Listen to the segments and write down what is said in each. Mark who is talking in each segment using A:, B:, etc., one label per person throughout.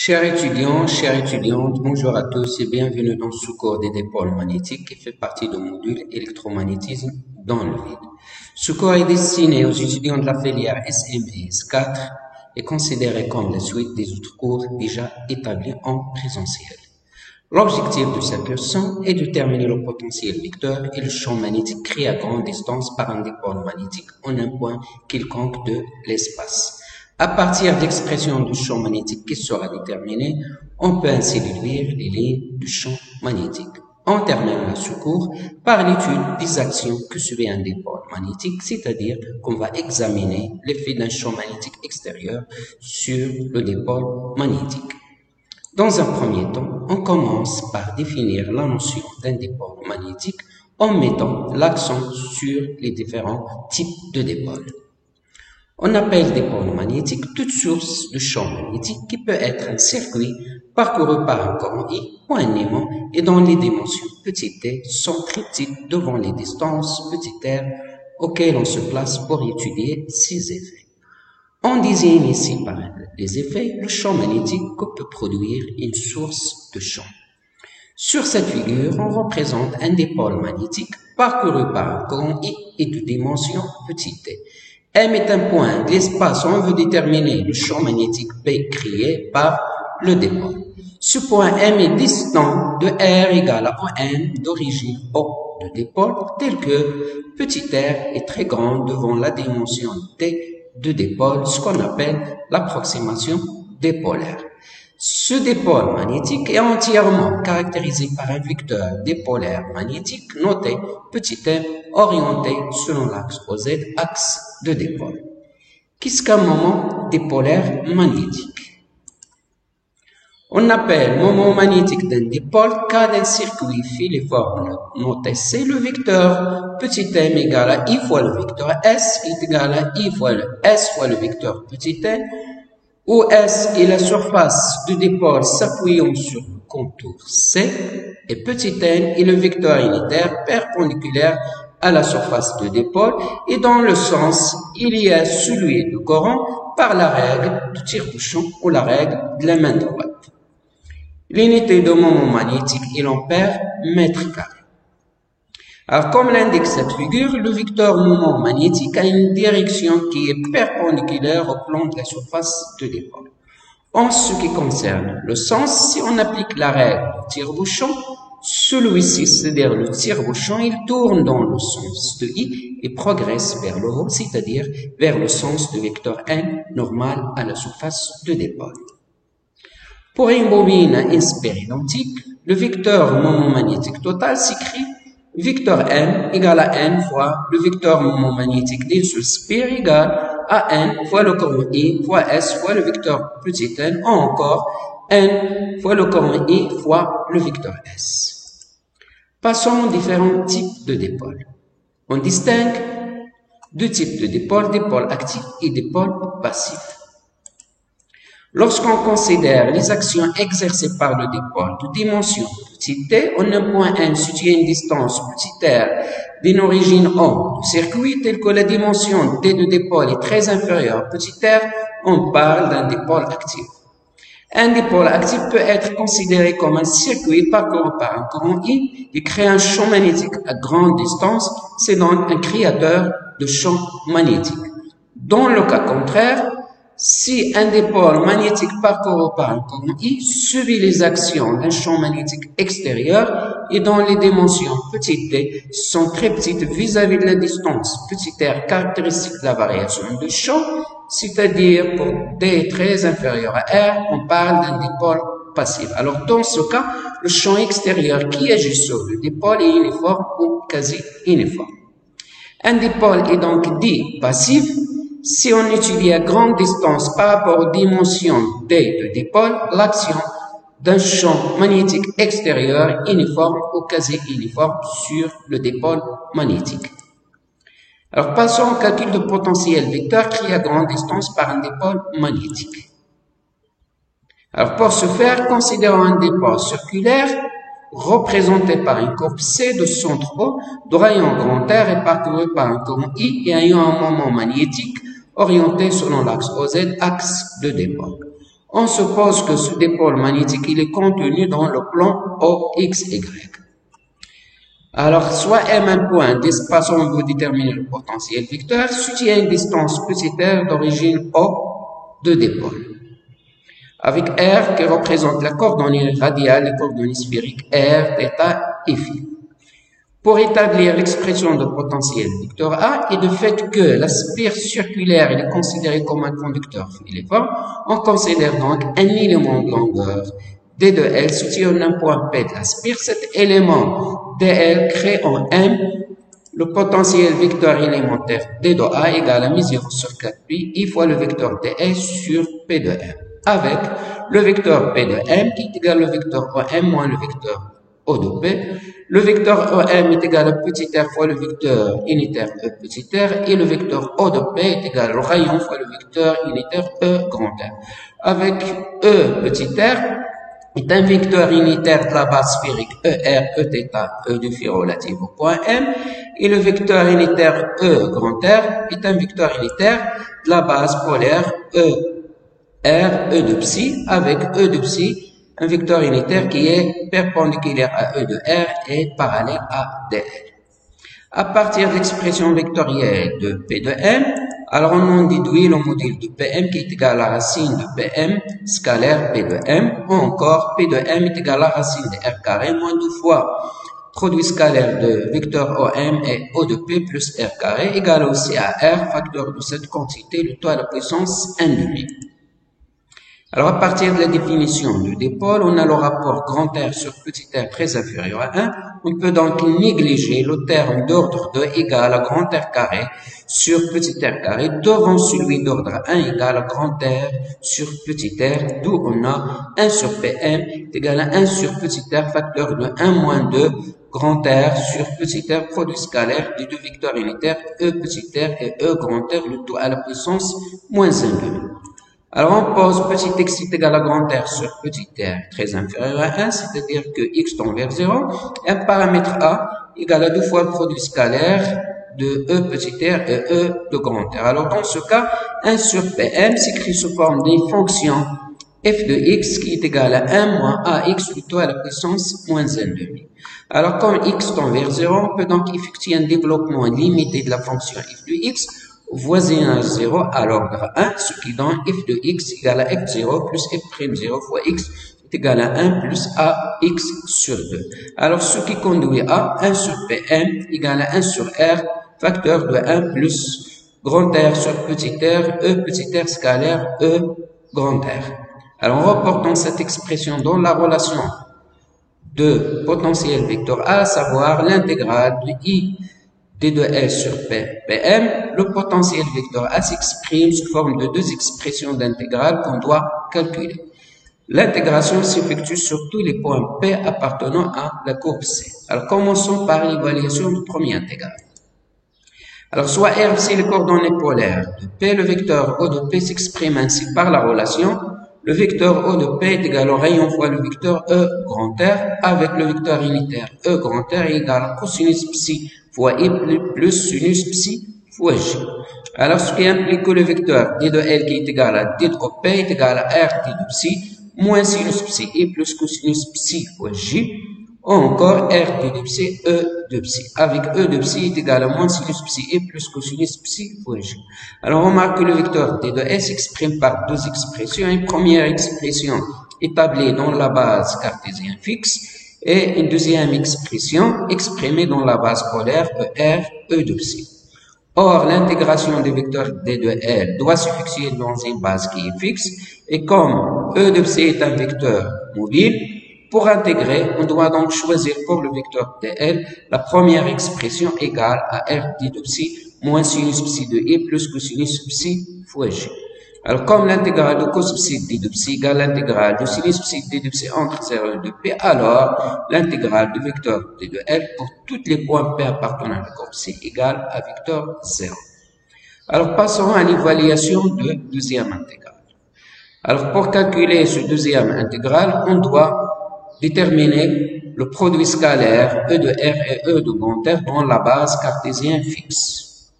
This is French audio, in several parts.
A: Chers étudiants, chères étudiantes, bonjour à tous et bienvenue dans ce cours des dipôles magnétiques qui fait partie du module électromagnétisme dans le vide. Ce cours est destiné aux étudiants de la filière SM et S4 et considéré comme la suite des autres cours déjà établis en présentiel. L'objectif de cette leçon est de déterminer le potentiel vecteur et le champ magnétique créé à grande distance par un dipôle magnétique en un point quelconque de l'espace. À partir d'expressions du champ magnétique qui sera déterminée, on peut ainsi déduire les lignes du champ magnétique. On terminera ce cours par l'étude des actions que subit un dipôle magnétique, c'est-à-dire qu'on va examiner l'effet d'un champ magnétique extérieur sur le dipôle magnétique. Dans un premier temps, on commence par définir la notion d'un dipôle magnétique en mettant l'accent sur les différents types de dipôles. On appelle dipôle magnétique toute source de champ magnétique qui peut être un circuit parcouru par un courant I ou un aimant et dont les dimensions petit t sont très petites devant les distances petit r auxquelles on se place pour étudier ces effets. On désigne ici par les effets le champ magnétique que peut produire une source de champ. Sur cette figure, on représente un dipôle magnétique parcouru par un courant I et de dimension petit t. M est un point de l'espace où on veut déterminer le champ magnétique P créé par le dipôle. Ce point M est distant de R égale à N d'origine O de dipôle, tel que petit r est très grand devant la dimension T de dipôle, ce qu'on appelle l'approximation dipolaire. Ce dipôle magnétique est entièrement caractérisé par un vecteur dipolaire magnétique noté petit m orienté selon l'axe OZ, axe de dipôle. Qu'est-ce qu'un moment dipolaire magnétique? On appelle moment magnétique d'un dipôle cas d'un circuit filiforme noté C. Le vecteur petit m égale à I fois le vecteur S est égal à I fois le S fois le vecteur petit n, où S est la surface du dipôle s'appuyant sur le contour C et petit n est le vecteur unitaire perpendiculaire à la surface du dipôle et dans le sens il y a celui du courant par la règle du tire-bouchon ou la règle de la main droite. L'unité de moment magnétique est l'ampère mètre carré. Alors, comme l'indique cette figure, le vecteur moment magnétique a une direction qui est perpendiculaire au plan de la surface de dipôle. En ce qui concerne le sens, si on applique la règle du tire-bouchon, celui-ci, c'est-à-dire le tire-bouchon, il tourne dans le sens de I et progresse vers le haut, c'est-à-dire vers le sens du vecteur N normal à la surface de dipôle. Pour une bobine inspire identique, le vecteur moment magnétique total s'écrit vecteur M égale à N fois le vecteur moment magnétique d'une seule spire égale à N fois le courant I fois S fois le vecteur petit n, ou encore N fois le courant I fois le vecteur S. Passons aux différents types de dipôles. On distingue deux types de dipôles, dipôle actif et dipôle passif. Lorsqu'on considère les actions exercées par le dipôle de dimension petit t, en un point N situé à une distance petit r d'une origine O du circuit, tel que la dimension T de dipôle est très inférieure à petit r, on parle d'un dipôle actif. Un dipôle actif peut être considéré comme un circuit parcouru par un courant I et crée un champ magnétique à grande distance, c'est donc un créateur de champ magnétique. Dans le cas contraire, si un dipôle magnétique parcouru par un courant I subit les actions d'un champ magnétique extérieur et dont les dimensions petit t sont très petites vis-à-vis de la distance petit r caractéristique de la variation de champ, c'est-à-dire pour d très inférieur à r, on parle d'un dipôle passif. Alors dans ce cas, le champ extérieur qui agit sur le dipôle est uniforme ou quasi uniforme. Un dipôle est donc dit passif si on étudie à grande distance par rapport aux dimensions D de dipôle l'action d'un champ magnétique extérieur uniforme ou quasi uniforme sur le dipôle magnétique. Alors passons au calcul de potentiel vecteur créé à grande distance par un dipôle magnétique. Alors pour ce faire, considérons un dipôle circulaire représenté par une courbe C de centre O, de rayon grand R et parcouru par un courant I et ayant un moment magnétique orienté selon l'axe OZ, axe de dipôle. On suppose que ce dipôle magnétique il est contenu dans le plan OXY. Alors, soit M un point d'espace où on veut déterminer le potentiel vecteur, soutient une distance petit r d'origine O de dipôle, avec R qui représente la coordonnée radiale et coordonnée sphérique R, θ et phi. Pour établir l'expression de potentiel vecteur A et de fait que la sphère circulaire est considérée comme un conducteur filiforme, on considère donc un élément de longueur D de L soutient un point P de la sphère. Cet élément dl crée en M le potentiel vecteur élémentaire D de A égale à μ0 sur 4pi I fois le vecteur dl sur P de M, avec le vecteur P de M qui est égal au vecteur OM moins le vecteur O de P. Le vecteur OM est égal à petit r fois le vecteur unitaire E petit r et le vecteur O de P est égal au rayon fois le vecteur unitaire E grand R. Avec E petit r est un vecteur unitaire de la base sphérique ER, Eθ, E de phi relative au point M, et le vecteur unitaire E grand R est un vecteur unitaire de la base polaire ER, E de psi, avec E de psi, un vecteur unitaire qui est perpendiculaire à E de R et parallèle à DL. À partir de l'expression vectorielle de P de M, alors on en déduit le module de Pm qui est égal à la racine de Pm scalaire P de M, ou encore P de M est égal à la racine de R carré moins 2 fois produit scalaire de vecteur OM et O de P plus R carré égal aussi à R, facteur de cette quantité, le tout à la puissance 1/2. Alors, à partir de la définition du dipôle, on a le rapport grand R sur petit r très inférieur à 1. On peut donc négliger le terme d'ordre 2 égal à grand R carré sur petit r carré devant celui d'ordre 1 égal à grand R sur petit r, d'où on a 1 sur Pm égal à 1 sur petit r facteur de 1 moins 2 grand R sur petit r produit scalaire des deux vecteurs unitaires E petit r et E grand R, le tout à la puissance moins 1/2. Alors, on pose petit x est égal à grand R sur petit r très inférieur à 1, c'est-à-dire que x tend vers 0, un paramètre A égal à 2 fois le produit scalaire de E petit r et E de grand R. Alors, dans ce cas, 1 sur Pm s'écrit sous forme d'une fonction f de x qui est égal à 1 moins ax plutôt à la puissance moins 1/2. Alors, comme x tend vers 0, on peut donc effectuer un développement limité de la fonction f de x voisinage 0 à l'ordre 1, ce qui donne f de x égale à f0 plus f'0 fois x est égal à 1 plus ax sur 2. Alors, ce qui conduit à 1 sur Pm égale à 1 sur R, facteur de 1 plus grand R sur petit r, E petit r scalaire E grand R. Alors, en reportant cette expression dans la relation de potentiel vecteur A, à savoir l'intégrale de I D de L sur Pm, le potentiel vecteur A s'exprime sous forme de deux expressions d'intégrale qu'on doit calculer. L'intégration s'effectue sur tous les points P appartenant à la courbe C. Alors, commençons par l'évaluation du premier intégral. Alors, soit R, c'est les coordonnées polaires de P, le vecteur O de P s'exprime ainsi par la relation. Le vecteur O de P est égal au rayon fois le vecteur E grand R, avec le vecteur unitaire E grand R est égal à cosinus psi fois I plus sinus psi fois J. Alors, ce qui implique que le vecteur D de L qui est égal à D de P est égal à R D de psi moins sinus psi I plus cosinus psi fois J, ou encore R D de psi E de psi, avec E de psi est égal à moins sinus psi I plus cosinus psi fois J. Alors, on remarque que le vecteur D de S s'exprime par deux expressions. Une première expression établie dans la base cartésienne fixe, et une deuxième expression exprimée dans la base polaire ER, E de psi. Or, l'intégration des vecteurs D de L doit se fixer dans une base qui est fixe, et comme E de psi est un vecteur mobile, pour intégrer, on doit donc choisir pour le vecteur dl la première expression égale à R d de psi moins sinus psi de I plus cosinus psi fois J. Alors, comme l'intégrale de cos psi d de psi égale l'intégrale de sinus psi d de psi entre 0 et 2p, alors l'intégrale du vecteur d de L pour tous les points p appartenant à la courbe C égale à vecteur 0. Alors, passons à l'évaluation de deuxième intégrale. Alors, pour calculer ce deuxième intégral, on doit déterminer le produit scalaire E de R et E de grand R dans la base cartésienne fixe.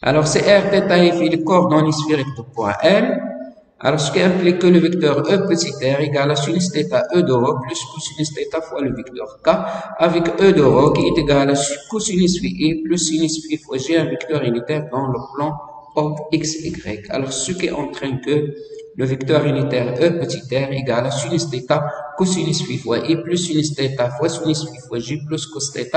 A: Alors, c'est R, θ et phi les coordonnées sphériques du point L. Alors, ce qui implique que le vecteur E petit r égale à sinus θ E de rho plus cosinus θ fois le vecteur K, avec E de rho qui est égal à cosinus phi I plus sinus phi fois G, un vecteur unitaire dans le plan XY. Alors, ce qui entraîne que le vecteur unitaire E petit r égale à sinus θ cosinus phi fois I plus sinus θ fois sinus phi fois J plus cos θ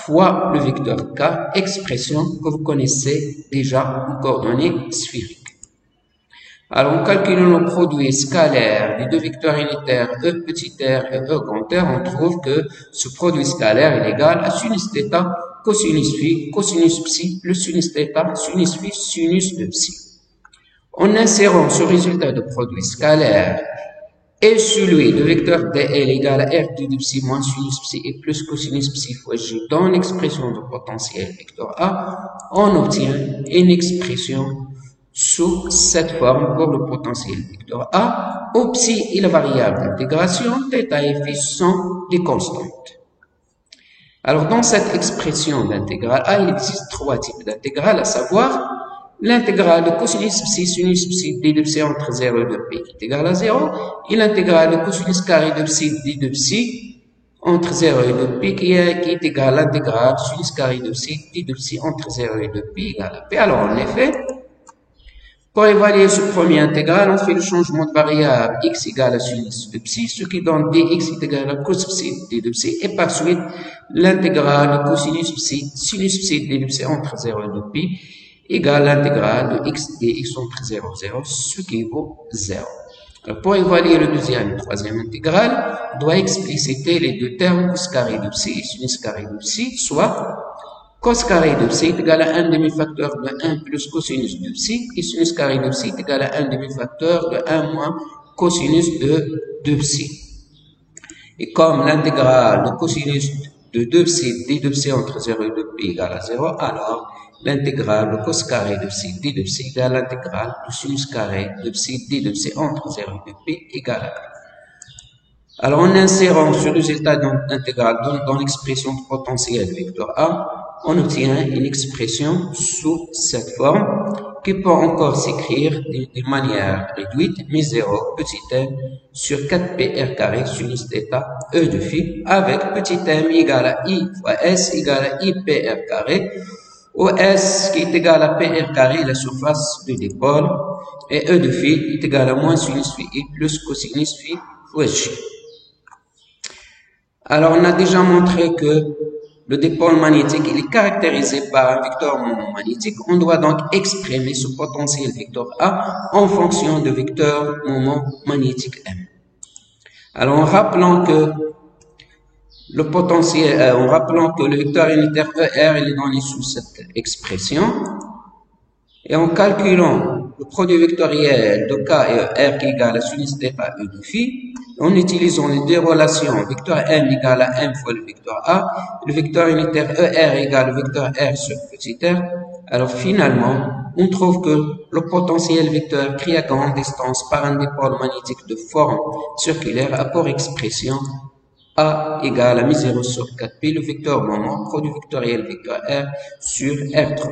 A: fois le vecteur K, expression que vous connaissez déjà en coordonnées sphériques. Alors, en calculant le produit scalaire des deux vecteurs unitaires E petit r et E grand R, on trouve que ce produit scalaire est égal à sinus θ cosinus phi cosinus psi plus sinus θ sinus phi sinus de psi. En insérant ce résultat de produit scalaire et celui de vecteur dl égal à r de psi moins sinus psi et plus cosinus psi fois j dans l'expression de potentiel vecteur A, on obtient une expression sous cette forme pour le potentiel vecteur A, où psi est la variable d'intégration, θ et phi sont des constantes. Alors, dans cette expression d'intégrale A, il existe trois types d'intégrales, à savoir l'intégrale de cosinus psi sinus psi d de psi entre 0 et 2 pi qui est égale à 0, et l'intégrale de cosinus carré de psi d de psi entre 0 et 2 pi qui est égale à l'intégrale sinus carré de psi d de psi entre 0 et 2 pi égale à p. Alors, en effet, pour évaluer ce premier intégral, on fait le changement de variable x égale à sinus de psi, ce qui donne dx est égal à cos psi d de psi, et par suite l'intégrale de cosinus psi sinus psi d de psi entre 0 et 2 pi égale à l'intégrale de x dx entre 0 et 0, ce qui vaut 0. Alors, pour évaluer le deuxième et troisième intégral, on doit expliciter les deux termes cos carré de psi et sinus carré de psi, soit cos carré de psi est égal à 1 demi-facteur de 1 plus cosinus de psi, et sinus carré de psi est égal à 1 demi-facteur de 1 moins cosinus de psi. Et comme l'intégrale de cosinus de 2 psi d de psi entre 0 et 2 pi égale à 0, alors l'intégrale de cos carré de psi d de psi égale à l'intégrale de sinus carré de psi d de psi entre 0 et 2 pi égale à 1. Alors, en insérant ce résultat d'intégrale dans l'expression de potentiel vecteur A, on obtient une expression sous cette forme qui peut encore s'écrire de manière réduite, mais 0 petit m sur 4pr carré sinus θ E de phi avec petit m égale à I fois S égale à IPR carré, où S qui est égal à PR carré, la surface de dipôle, et E de phi est égal à moins sinus phi I plus cosinus phi fois J. Alors, on a déjà montré que le dipôle magnétique il est caractérisé par un vecteur moment magnétique. On doit donc exprimer ce potentiel vecteur A en fonction de vecteur moment magnétique M. Alors, en rappelant que le vecteur unitaire ER il est donné sous cette expression, et en calculant le produit vectoriel de K et R qui est égal à sinus θ E de phi, en utilisant les deux relations, vecteur M égale à M fois le vecteur A, le vecteur unitaire ER égale le vecteur R sur petit r, alors finalement, on trouve que le potentiel vecteur créé à grande distance par un dipôle magnétique de forme circulaire a pour expression A égale à μ0 sur 4pi, le vecteur moment, produit vectoriel vecteur R sur R3.